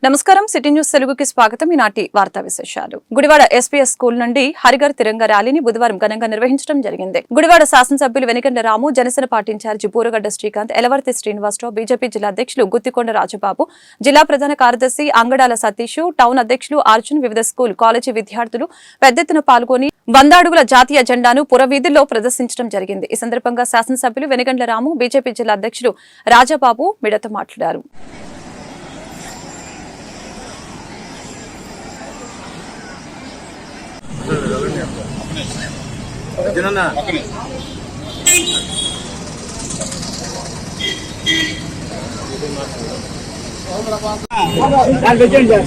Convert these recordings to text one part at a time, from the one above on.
నమస్కారం city news తెలుగుకి స్వాగతం. ఈనాటి వార్తా విశేషాలు. గుడివాడ ఎస్పీఎస్ స్కూల్ నుండి హరిఘర్ తిరంగా ర్యాలీని బుధవారం ఘనంగా నిర్వహించడం జరిగింది. గుడివాడ శాసనసభ్యులు Venigandla Ramu, Janasena party incharge Puragadda Srikanth, Elavarthi Srinivasarao, BJP జిల్లా అధ్యక్షులు గుత్తికొండ రాజబాబు, జిల్లా ప్రధాన కార్యదర్శి అంగడాల సతీష్, టౌన్ అధ్యక్షులు అర్జున్, వివిధ స్కూల్ కాలేజీ విద్యార్థులు పెద్ద ఎత్తున పాల్గొని 100 అడుగుల జాతీయ జెండాను పురవీధుల్లో ప్రదర్శించడం జరిగింది. ఈ సందర్భంగా శాసనసభ్యులు వెనిగండ్ల రాము, బీజేపీ జిల్లా అధ్యక్షులు రాజబాబు మీడియాతో మాట్లాడారు.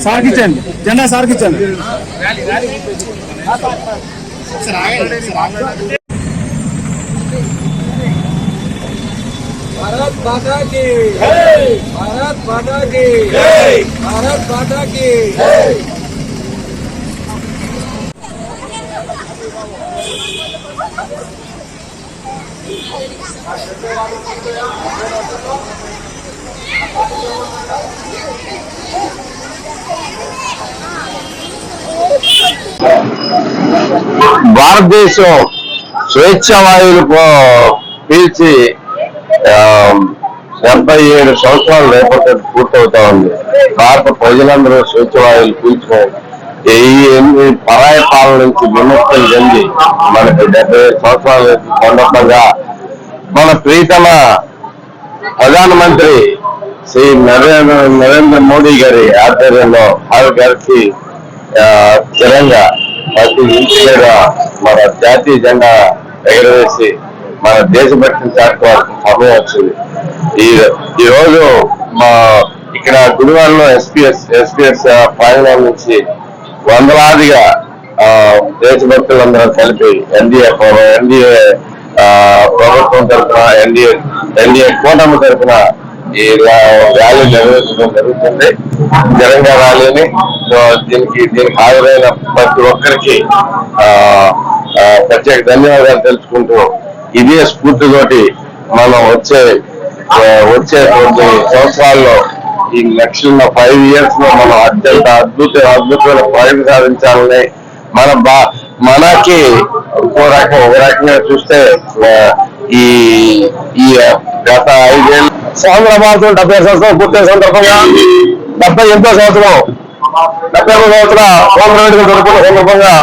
సార్కిచ్చండి జెండా సార్కిచ్చండి. भारत माता की जय, भारत माता की जय, भारत माता की जय. భారతదేశం స్వేచ్ఛ వాయువులు పీల్చి 77 సంవత్సరాలు రేపటి పూర్తవుతా ఉంది. భారత ప్రజలందరూ స్వేచ్ఛ వాయువులు పీల్చుకుని ఈ పరాయ పాలన నుంచి విముక్తం చెంది మనకి 75 సంవత్సరాల సందర్భంగా మన ప్రీతమ ప్రధానమంత్రి శ్రీ నరేంద్ర మోడీ గారి ఆధ్వర్యంలో హరిఘర్కి తిరంగా ప్రతి ఇంటి మీద మన జాతీయ జెండా ఎగరవేసి మన దేశభక్తిని చాటుకోవాల్సిన సమయం వచ్చింది. ఈ రోజు మా ఇక్కడ గుడివాడలో ఎస్పీఎస్ ప్రాంగణం నుంచి వందలాదిగా దేశభక్తులందరూ కలిపి ఎన్డీఏ ప్రభుత్వం తరఫున ఎన్డీఏ కూటమి తరఫున ఈ ర్యాలీ నిర్వహించడం జరుగుతుంది. తిరంగా ర్యాలీని దీనికి హాజరైన ప్రతి ఒక్కరికి ప్రత్యేక ధన్యవాదాలు తెలుసుకుంటూ ఇదే స్ఫూర్తితోటి మనం వచ్చే కొన్ని సంవత్సరాల్లో ఈ నెక్స్ట్ 5 years లో మనం అత్యంత అద్భుతమైన ప్రగతి సాధించాలని మనకి ఒక రకంగా చూస్తే ఈ గత 5 ఏళ్ళు స్వాతంత్ర భారతం 70 సంవత్సరం పూర్తయిన సందర్భంగా 78వ సంవత్సరం 73 సంవత్సర స్వాతంత్ర వేడుకలు జరుపుకున్న సందర్భంగా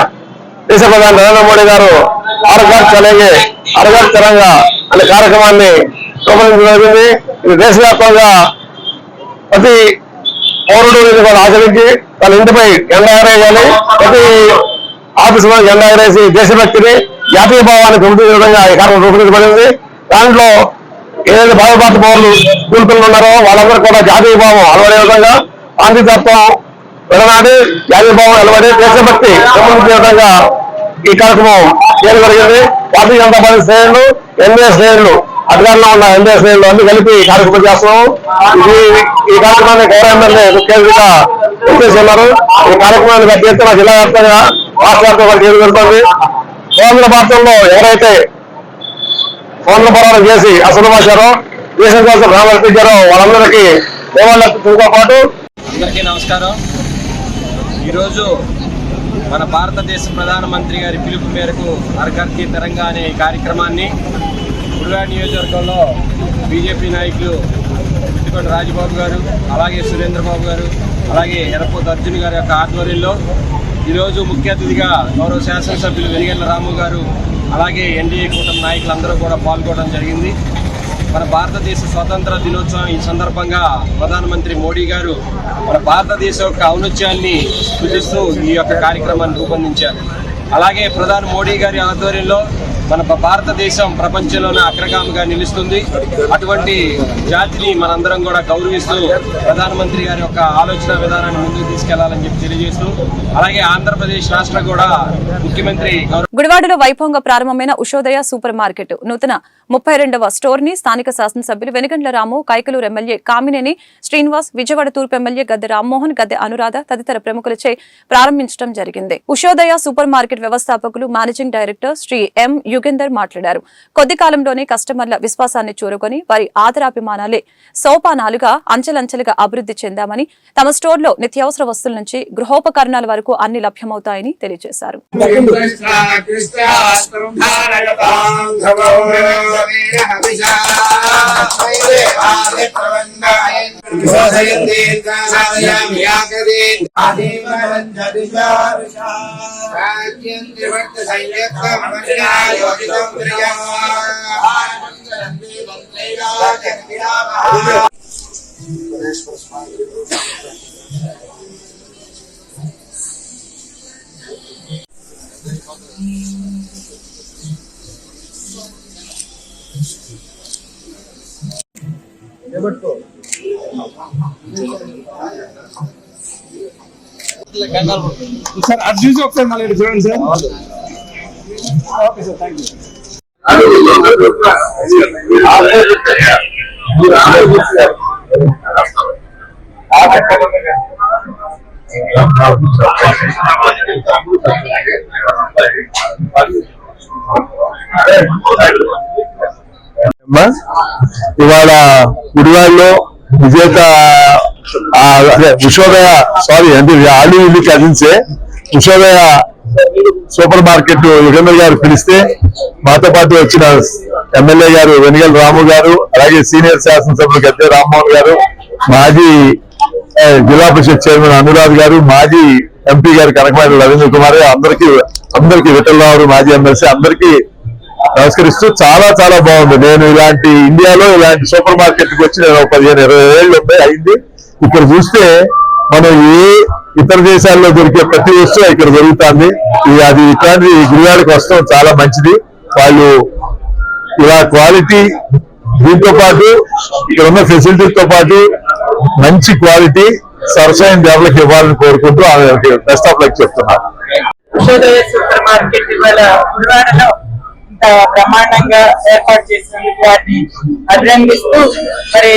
దేశ ప్రధాని నరేంద్ర మోడీ గారు హరిఘర్ తిరంగా అనే కార్యక్రమాన్ని రూపొందించడం జరిగింది. ఇది దేశవ్యాప్తంగా ప్రతి పౌరుడు ఆచరించి తన ఇంటిపై జెండా ఎగరేయాలి, ప్రతి ఆఫీసులో జెండా ఎగరేసి దేశభక్తిని జాతీయ భావాన్ని పెంపొందించే విధంగా ఈ కార్యక్రమం రూపొందించబడింది. దాంట్లో ఏదైతే భారత పౌరులు స్కూల్ పిల్లలు ఉన్నారో వాళ్ళందరూ కూడా జాతీయ భావం అలవడే విధంగా గాంధీతత్వం విడనాడి జాతీయ భావం అలవడే దేశభక్తి పెంపొందించే విధంగా ఈ కార్యక్రమం చేయడం జరిగింది. భారతీయ జనతా పార్టీ శ్రేణులు, ఎన్డీఏ శ్రేణులు, అధికారంలో ఉన్న ఎన్డీఏ శ్రేణులు అన్ని కలిపి కార్యక్రమం చేస్తున్నాము. ఈ కార్యక్రమాన్ని గౌరవ ఎమ్మెల్యే ముఖ్యంగా ఉన్నారు. ఈ కార్యక్రమాన్ని పెద్ద ఎత్తున జిల్లా వ్యాప్తంగా రాష్ట్ర వ్యాప్తంగా చేయడం జరుగుతుంది. స్వాతంత్ర భారతంలో ఎవరైతే స్వాతంత్ర పోరాటం చేసి అసలుమాచారో దేశం కోసం రామర్పించారో వాళ్ళందరికీ దేవాలయంతో పాటు అందరికీ నమస్కారం. ఈరోజు మన భారతదేశ ప్రధానమంత్రి గారి పిలుపు మేరకు హరిఘర్కి తిరంగా అనే కార్యక్రమాన్ని గుడివాడ నియోజకవర్గంలో బీజేపీ నాయకులు గుత్తికొండ రాజబాబు గారు, అలాగే సురేంద్రబాబు గారు, అలాగే ఎర్రపోతు అర్జున్ గారి యొక్క ఆధ్వర్యంలో ఈరోజు ముఖ్య అతిథిగా గౌరవ శాసనసభ్యులు వెనిగండ్ల రాము గారు, అలాగే ఎన్డీఏ కూటమి నాయకులందరూ కూడా పాల్గొనడం జరిగింది. మన భారతదేశ స్వాతంత్ర దినోత్సవం ఈ సందర్భంగా ప్రధానమంత్రి మోడీ గారు మన భారతదేశం యొక్క ఔన్నత్యాన్ని సూచిస్తూ ఈ యొక్క కార్యక్రమాన్ని రూపొందించారు. అలాగే ప్రధాని మోడీ గారి ఆధ్వర్యంలో మన భారతదేశం ప్రపంచంలోనే అగ్రగామిగా నిలుస్తుంది. అటువంటి జాతిని మనందరం కూడా గౌరవిస్తూ ప్రధానమంత్రి గారి యొక్క ఆలోచన విధానాన్ని ముందుకు తీసుకెళ్లాలని చెప్పి తెలియజేస్తూ, అలాగే ఆంధ్రప్రదేశ్ రాష్ట్రం కూడా ముఖ్యమంత్రి గౌరవ గుడివాడలో వైభవంగా ప్రారంభమైన ఉషోదయ సూపర్ మార్కెట్ నూతన 32వ స్టోర్ ని స్థానిక శాసనసభ్యులు వెనిగండ్ల రాము, కైకలూరు ఎమ్మెల్యే కామినేని శ్రీనివాస్, విజయవాడ తూర్పు ఎమ్మెల్యే గద్దె రామ్మోహన్, గద్దె అనురాధ తదితర ప్రముఖులచే ప్రారంభించడం జరిగింది. ఉషోదయ సూపర్ మార్కెట్ వ్యవస్థాపకులు మేనేజింగ్ డైరెక్టర్ శ్రీ ఎం యుగేందర్ మాట్లాడారు. కొద్ది కాలంలోనే కస్టమర్ల విశ్వాసాన్ని చూరుకొని వారి ఆదరాభిమానాలే సోపానాలుగా అంచెలంచెలుగా అభివృద్ధి చెందామని, తమ స్టోర్లో నిత్యావసర వస్తువుల నుంచి గృహోపకరణాల వరకు అన్ని లభ్యమవుతాయని తెలియజేశారు. సార్ అది చూసి ఒకసారి మళ్ళీ చూడండి sir. Okay sir, thank you. ఇవాళ గుడివాడలో విజేత ఉషోదయ అంటే ఆలు ఇల్లు కదిలించే ఉషోదయ సూపర్ మార్కెట్ యుగేందర్ గారు పిలిస్తే మాతో పాటు వచ్చిన ఎమ్మెల్యే గారు వెనిగల్ రాము గారు, అలాగే సీనియర్ శాసనసభ్యులు గద్దె రామ్మోహన్ గారు, మాజీ జిల్లా పరిషత్ చైర్మన్ అనురాధ్ గారు, మాజీ ఎంపీ గారు కనకమాటి రవీంద్ర కుమార్, అందరికి విఠలరావు మాజీ ఎమ్మెల్సీ, అందరికీ నమస్కరిస్తూ చాలా చాలా బాగుంది. నేను ఇలాంటి ఇండియాలో ఇలాంటి సూపర్ మార్కెట్ కి వచ్చి నేను 15-20 ఏళ్ళు అయింది. ఇక్కడ చూస్తే మనం ఏ ఇతర దేశాల్లో దొరికే ప్రతి వస్తువు ఇక్కడ దొరుకుతుంది. అది ఇట్లాంటి గుడివాడకి వస్తాం చాలా మంచిది. వాళ్ళు ఇలా క్వాలిటీ దీంతో పాటు ఇక్కడ ఉన్న ఫెసిలిటీతో పాటు మంచి క్వాలిటీ సరసమైన ధరలకు ఇవ్వాలని కోరుకుంటూ ఆమెకి బెస్ట్ ఆఫ్ లక్ చెప్తున్నారు. ఉషోదయ సూపర్ మార్కెట్ ఇవాళ గుడివాడలో బ్రహ్మాండంగా ఏర్పాటు చేసినందుకు వారిని అభినందిస్తూ, మరి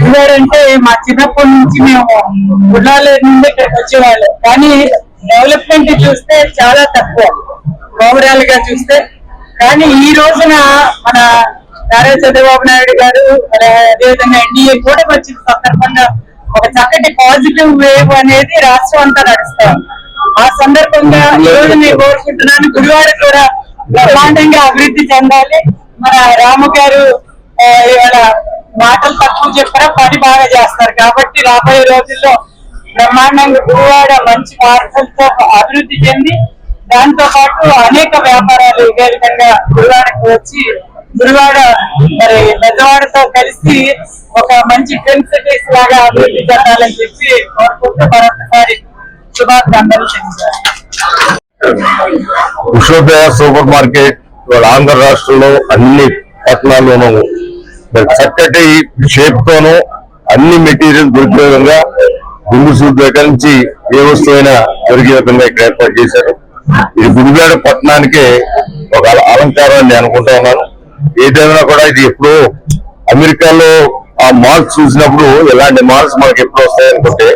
గుడివాడంటే మా చిన్నప్పటి నుంచి మేము గుడాల నుండి ఇక్కడికి వచ్చేవాళ్ళం, కానీ డెవలప్మెంట్ చూస్తే చాలా తక్కువ ఓవరాల్ గా చూస్తే. కానీ ఈ రోజున మన నారా చంద్రబాబు నాయుడు గారు, అదేవిధంగా ఎన్డీఏ కూడా వచ్చిన సందర్భంగా ఒక చక్కటి పాజిటివ్ వేవ్ అనేది రాష్ట్రం అంతా నడుస్తాం. ఆ సందర్భంగా ఈ రోజు నేను కోరుకుంటున్నాను, గుడివాడ కూడా బ్రహ్మాండంగా అభివృద్ధి చెందాలి. మన రాము గారు ఇవాళ మాటలు తక్కువ చెప్పారా, పని బాగా చేస్తారు కాబట్టి రాబోయే రోజుల్లో బ్రహ్మాండంగా గుడివాడ మంచి మార్పులతో అభివృద్ధి చెంది, దాంతో పాటు అనేక వ్యాపారాలు ఇదే విధంగా గుడివాడకు వచ్చి గుడివాడ మరి పెద్దవాడతో కలిసి ఒక మంచి ట్రెండ్ సిటీస్ లాగా అభివృద్ధి చెందాలని చెప్పి కోరుకుంటూ మరొకసారి శుభాకాంక్షలు తెలియజేస్తారు. ఉషోదయ సూపర్ మార్కెట్ ఆంధ్ర రాష్ట్రంలో అన్ని పట్టణాల్లోనూ చక్కటి షేప్ తోనూ అన్ని మెటీరియల్ దొరికే విధంగా గుండు సూట్ దగ్గర నుంచి ఏ వస్తువైనా దొరికే విధంగా ఇక్కడ ఏర్పాటు చేశారు. ఇది గుడివాడ పట్టణానికే ఒక అలంకారం అని నేను అనుకుంటా ఉన్నాను. ఏదైనా కూడా ఇది ఎప్పుడు అమెరికాలో ఆ మాల్స్ చూసినప్పుడు ఇలాంటి మాల్స్ మనకి ఎప్పుడు వస్తాయనుకుంటే,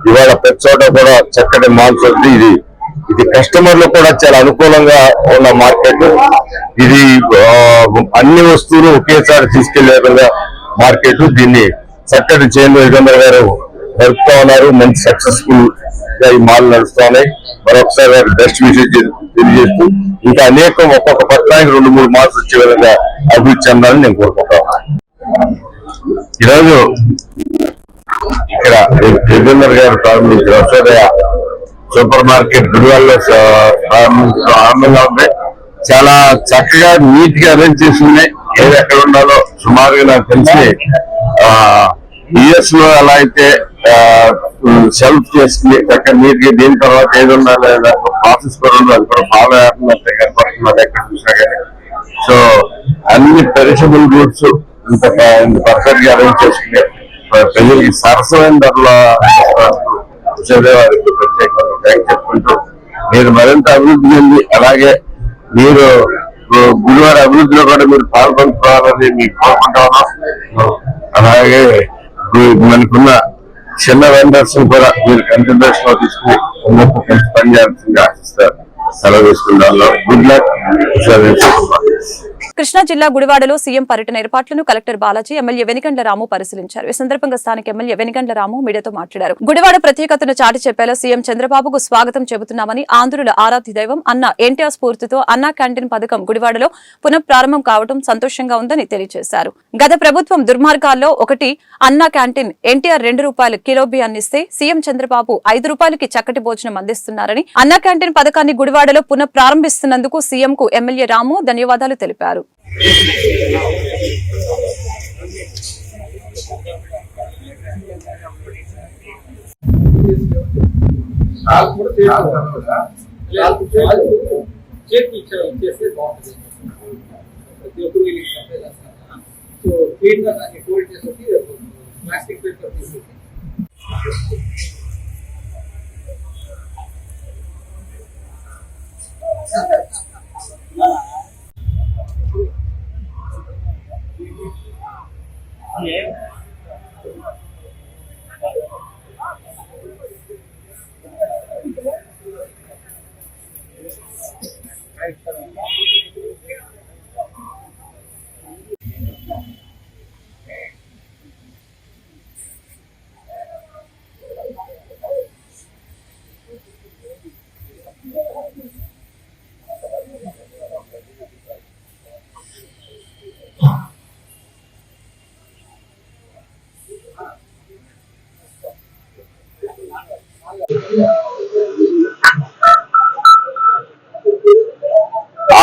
ఇవాళ ప్రతి చోట కూడా చక్కటి మాల్స్ వస్తుంది. ఇది కస్టమర్లు కూడా చాలా అనుకూలంగా ఉన్న మార్కెట్. ఇది అన్ని వస్తువులు ఒకేసారి తీసుకెళ్లే విధంగా మార్కెట్. దీన్ని చక్కటి చైర్మన్ యుగేందర్ గారు నడుపుతా ఉన్నారు. మంచి సక్సెస్ఫుల్ గా ఈ మాల్ నడుస్తా ఉన్నాయి. మరొకసారి వారికి బెస్ట్ విషయం తెలియజేస్తూ ఇంకా అనేకం ఒక్కొక్క పట్టణానికి 2-3 మాల్స్ వచ్చే విధంగా అభివృద్ధి చెందాలని నేను కోరుకుంటా ఉన్నాను. ఈరోజు ఇక్కడ యుగేందర్ గారు ప్రారంభించిన ఉషోదయ సూపర్ మార్కెట్ గుడివాడలో ప్రారంభించడం ఆనందంగా ఉంది. చాలా చక్కగా నీట్ గా అరేంజ్ చేసి ఉన్నాయి. ఏది ఎక్కడ ఉండాలో సుమారుగా నాకు తెలిసి యుఎస్ లో ఎలా అయితే సెల్ఫ్ చేసుకుని చక్కగా నీట్ గా దీని తర్వాత ఏది ఉండాలి ప్రాసెస్ కూడా ఉండాలి, అది కూడా ఫాలో అవుతున్నట్టే కనపడుతున్నది ఎక్కడ చూసినా కానీ. సో అన్ని పెరిషబుల్ గూడ్స్ ఇంత పర్ఫెక్ట్ గా అరేంజ్ చేసుకుని ప్రజలకి సరసమైన ధరలో వారికి ప్రత్యేకంగా థ్యాంక్స్ చెప్పుకుంటూ మీరు మరింత అభివృద్ధి చెంది అలాగే మీరు గుడివాడ అభివృద్ధిలో కూడా మీరు పాల్గొంటున్నారని మీకు కోరుకుంటాను. అలాగే మనకున్న చిన్న వెండర్స్ కూడా మీరు కన్సిడరేషన్ లో తీసుకుని కలిసి పనిచేయాల్సిందిగా ఆశిస్తారు. సెలవు తీసుకుంటాను. Good luck. కృష్ణా జిల్లా గుడివాడలో సీఎం పర్యటన ఏర్పాట్లను కలెక్టర్ బాలాజీ, ఎమ్మెల్యే వెనిగండ్ల రాము పరిశీలించారు. ఈ సందర్భంగా స్థానిక ఎమ్మెల్యే వెనిగండ్ల రాము మీడియాతో మాట్లాడారు. గుడివాడ ప్రత్యేకతను చాటి చెప్పేలా సీఎం చంద్రబాబుకు స్వాగతం చెబుతున్నామని, ఆంధ్రుల ఆరాధ్య దైవం అన్న ఎన్టీఆర్ స్ఫూర్తితో అన్నా క్యాంటీన్ పథకం గుడివాడలో పునః ప్రారంభం కావడం సంతోషంగా ఉందని తెలియజేశారు. గత ప్రభుత్వం దుర్మార్గాల్లో ఒకటి అన్నా క్యాంటీన్. ఎన్టీఆర్ ₹2 కిలో బియ్యాన్నిస్తే సీఎం చంద్రబాబు ₹5కి చక్కటి భోజనం అందిస్తున్నారని, అన్నా క్యాంటీన్ పథకాన్ని గుడివాడలో పునః ప్రారంభిస్తున్నందుకు సీఎం కు ఎమ్మెల్యే రాము ధన్యవాదాలు తెలిపారు.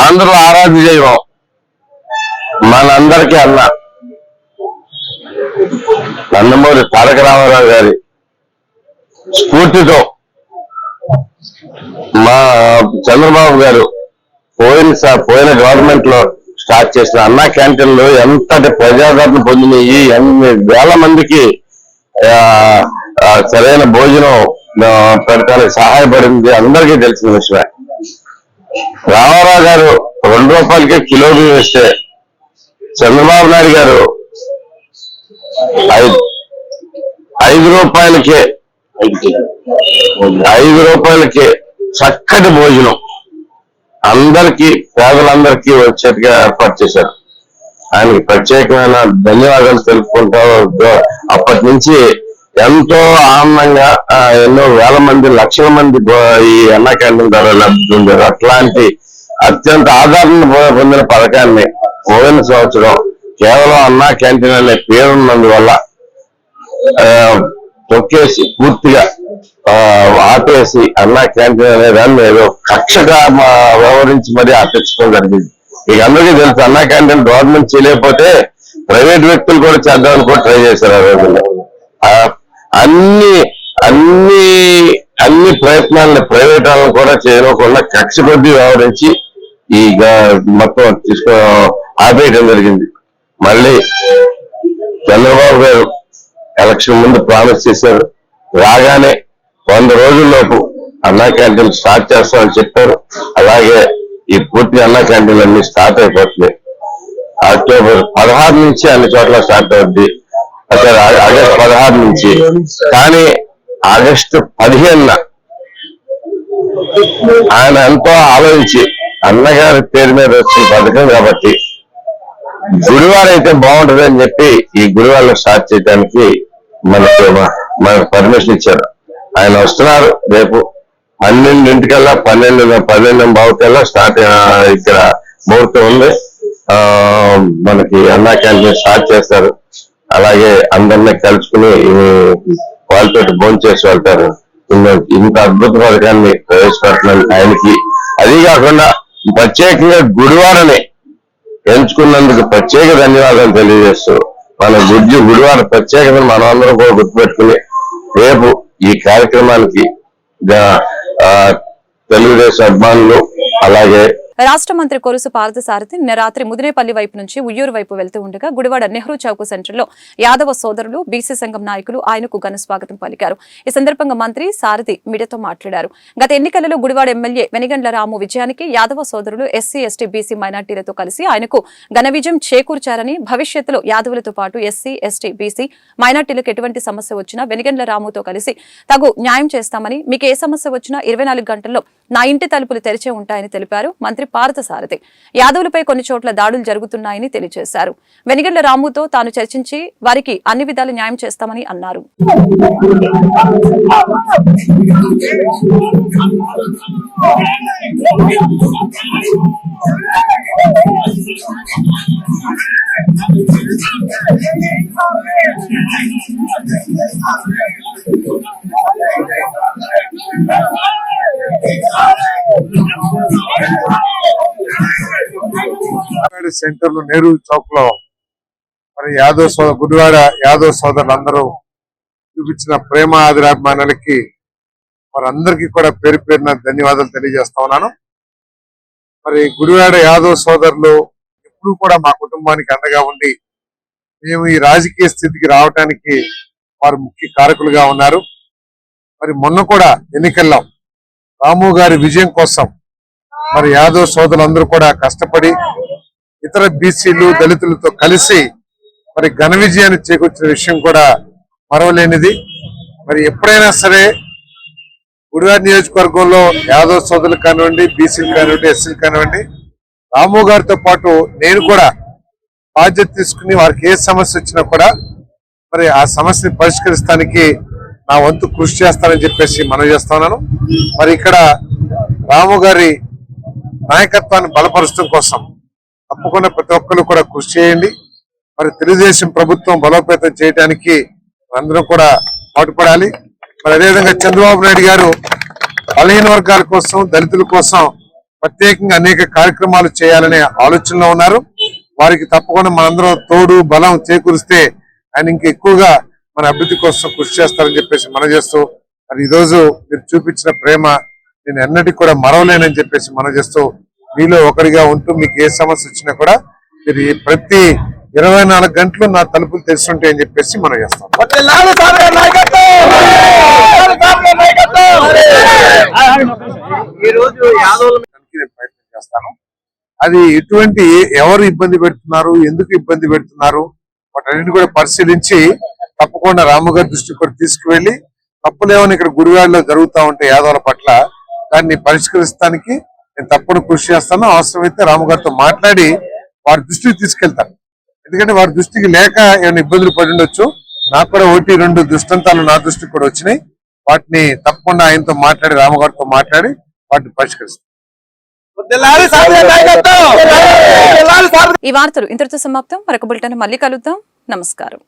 ఆంధ్రుల ఆరాధ్య దైవం మనందరికీ అన్న నందమూరి తారక రామారావు గారి స్ఫూర్తితో మా చంద్రబాబు గారు పోయిన గవర్నమెంట్ లో స్టార్ట్ చేసిన అన్నా క్యాంటీన్లు ఎంతటి ప్రజాదరణ పొందినాయి, ఎన్ని వేల మందికి సరైన భోజనం పెట్టడానికి సహాయపడింది అందరికీ తెలిసిన విషయమే. రామారావు గారు ₹2 కిలో బియ్యం ఇస్తే చంద్రబాబు నాయుడు గారు ₹5కే చక్కటి భోజనం అందరికీ, పేదలందరికీ వచ్చేట్టుగా ఏర్పాటు చేశారు. ఆయనకి ప్రత్యేకమైన ధన్యవాదాలు తెలుపుకుంటూ అప్పటి నుంచి ఎంతో ఆనందంగా ఎన్నో వేల మంది, లక్షల మంది ఈ అన్నా క్యాంటీన్ ద్వారా లబ్ధి పొందారు. అట్లాంటి అత్యంత ఆదరణ పొందిన పథకాన్ని పోయిన సంవత్సరం కేవలం అన్నా క్యాంటీన్ అనే పేరున్నందువల్ల తొక్కేసి పూర్తిగా ఆపేసి అన్నా క్యాంటీన్ అనే దాన్ని ఏదో కక్షగా వ్యవహరించి మరీ ఆపేసుకోవడం జరిగింది. మీకు అందరికీ తెలుసు, అన్నా క్యాంటీన్ గవర్నమెంట్ చేయలేకపోతే ప్రైవేట్ వ్యక్తులు కూడా చేద్దామని కూడా ట్రై చేశారు. ఆ రోజుల్లో అన్ని ప్రయత్నాలను ప్రైవేట్ వాళ్ళని కూడా చేయకుండా కక్ష కొద్దీ వ్యవహరించి ఈ మొత్తం ఆపేయడం జరిగింది. మళ్ళీ చంద్రబాబు గారు ఎలక్షన్ ముందు ప్రామిస్ చేశారు, రాగానే 100 రోజుల్లోపు అన్నా క్యాంటీన్ స్టార్ట్ చేస్తామని చెప్పారు. అలాగే ఈ పూర్తి అన్నా క్యాంటీన్లు అన్ని స్టార్ట్ అయిపోతున్నాయి. అక్టోబర్ 16 నుంచి అన్ని చోట్ల స్టార్ట్ అవుద్ది. ఆగస్టు 16 నుంచి. కానీ ఆగస్టు 15న ఆయన ఎంతో ఆలోచించి అన్నగారి పేరు మీద వచ్చిన పథకం కాబట్టి గుడివాడ అయితే బాగుంటుంది అని చెప్పి ఈ గుడివాడలో స్టార్ట్ చేయడానికి మనకు పర్మిషన్ ఇచ్చారు. ఆయన వస్తున్నారు. రేపు 12:00కల్లా 12:15 స్టార్ట్ ఇక్కడ ముహూర్తం ఉంది. మనకి అన్నా క్యాంటీన్ స్టార్ట్ చేస్తారు. అలాగే అందరినీ కలుసుకుని వాళ్ళతో భోజనం చేసి వెళ్తారు. ఇంత అద్భుత పథకాన్ని ప్రవేశపెట్టిన ఆయనకి, అది కాకుండా ప్రత్యేకంగా గుడివాడని ఎంచుకున్నందుకు ప్రత్యేక ధన్యవాదాలు తెలియజేస్తూ మన గుడివాడ ప్రత్యేకతను మనం అందరం కూడా గుర్తుపెట్టుకుని రేపు ఈ కార్యక్రమానికి తెలుగుదేశం అభిమానులు అలాగే రాష్ట్ర మంత్రి కొరుసు పార్థసారథి నిన్న రాత్రి ముదినేపల్లి వైపు నుంచి ఉయ్యూరు వైపు వెళ్తూ ఉండగా గుడివాడ నెహ్రూ చౌక్ సెంటర్లో యాదవ సోదరులు బీసీ సంఘం నాయకులు ఆయనకు ఘన స్వాగతం పలికారు. ఈ సందర్భంగా మంత్రి సారథి మీడియాతో మాట్లాడారు. గత ఎన్నికలలో గుడివాడ ఎమ్మెల్యే వెనిగండ్ల రాము విజయానికి యాదవ సోదరులు ఎస్సీ, ఎస్టీ, బీసీ మైనార్టీలతో కలిసి ఆయనకు ఘన విజయం చేకూర్చారని, భవిష్యత్తులో యాదవులతో పాటు ఎస్సీ, ఎస్టీ, బీసీ మైనార్టీలకు ఎటువంటి సమస్య వచ్చినా వెనిగండ్ల రాముతో కలిసి తగు న్యాయం చేస్తామని, మీకు ఏ సమస్య వచ్చినా 24 గంటల్లో నా ఇంటి తలుపులు తెరిచే ఉంటాయని తెలిపారు మంత్రి పార్థసారథి. యాదవులపై కొన్ని చోట్ల దాడులు జరుగుతున్నాయని తెలియజేశారు. వెనిగండ్ల రాముతో తాను చర్చించి వారికి అన్ని విధాలు న్యాయం చేస్తామని అన్నారు. సెంటర్ లో నెహ్రూ చౌక్ లో మరి గుడివాడ యాదవ్ సోదరులందరూ చూపించిన ప్రేమ ఆదరాభిమానాలకి వారందరికీ కూడా పేరు పేరున ధన్యవాదాలు తెలియజేస్తా ఉన్నాను. మరి గుడివాడ యాదవ్ సోదరులు ఎప్పుడు కూడా మా కుటుంబానికి అండగా ఉండి మేము ఈ రాజకీయ స్థితికి రావడానికి వారు ముఖ్య కారకులుగా ఉన్నారు. మరి మొన్న కూడా ఎన్నికల్లో రాము గారి విజయం కోసం మరి యాదవ్ సోదరులందరూ కూడా కష్టపడి ఇతర బీసీలు, దళితులతో కలిసి మరి ఘన విజయాన్ని చేకూర్చిన విషయం కూడా మరవలేనిది. మరి ఎప్పుడైనా సరే గుడివాడ నియోజకవర్గంలో యాదవ్ సోదరులు కానివ్వండి, బీసీలు కానివ్వండి, ఎస్సీలు కానివ్వండి, రాము గారితో పాటు నేను కూడా బాధ్యత తీసుకుని వారికి ఏ సమస్య వచ్చినా కూడా మరి ఆ సమస్యని పరిష్కరిస్తానికి నా వంతు కృషి చేస్తానని చెప్పేసి మనవి చేస్తున్నాను. మరి ఇక్కడ రాము గారి నాయకత్వాన్ని బలపరచడం కోసం తప్పకుండా ప్రతి ఒక్కరు కూడా కృషి చేయండి. మరి తెలుగుదేశం ప్రభుత్వం బలోపేతం చేయడానికి అందరం కూడా పాటుపడాలి. మరి అదేవిధంగా చంద్రబాబు నాయుడు గారు బలహీన వర్గాల కోసం, దళితుల కోసం ప్రత్యేకంగా అనేక కార్యక్రమాలు చేయాలనే ఆలోచనలో ఉన్నారు. వారికి తప్పకుండా మనందరం తోడు బలం చేకూరిస్తే ఆయన ఇంకా ఎక్కువగా మన అభివృద్ధి కోసం కృషి చేస్తారని చెప్పేసి మనం చేస్తూ, మరి ఈరోజు మీరు చూపించిన ప్రేమ నేను ఎన్నటికీ కూడా మరవలేనని చెప్పేసి మనం చేస్తూ, మీలో ఒకరిగా ఉంటూ మీకు ఏ సమస్య వచ్చినా కూడా మీరు ప్రతి 24 గంటలు నా తలుపులు తెరుస్తుంటాయి అని చెప్పేసి మనం చేస్తాం. ప్రయత్నం చేస్తాను. అది ఎటువంటి ఎవరు ఇబ్బంది పెడుతున్నారు, ఎందుకు ఇబ్బంది పెడుతున్నారు, వాటన్నిటిని కూడా పరిశీలించి తప్పకుండా రాము గారి దృష్టికి కూడా తీసుకువెళ్లి తప్పులేమని ఇక్కడ గుడివాడలో జరుగుతూ ఉంటే యాదవుల పట్ల దాన్ని పరిష్కరించడానికి నేను తప్పకుండా కృషి చేస్తాను. అవసరమైతే రాము గారితో మాట్లాడి వారి దృష్టికి తీసుకెళ్తాను. ఎందుకంటే వారి దృష్టికి లేక ఏమైనా ఇబ్బందులు పడి ఉండొచ్చు. నాకు కూడా 1-2 దృష్టాంతాలు నా దృష్టికి కూడా వచ్చినాయి. వాటిని తప్పకుండా ఆయనతో మాట్లాడి, రాము గారితో మాట్లాడి వాటిని పరిష్కరిస్తాను. ఈ వార్తలు ఇంతటితో సమాప్తం. మరొక బులెటిన్ మళ్ళీ కలుద్దాం. నమస్కారం.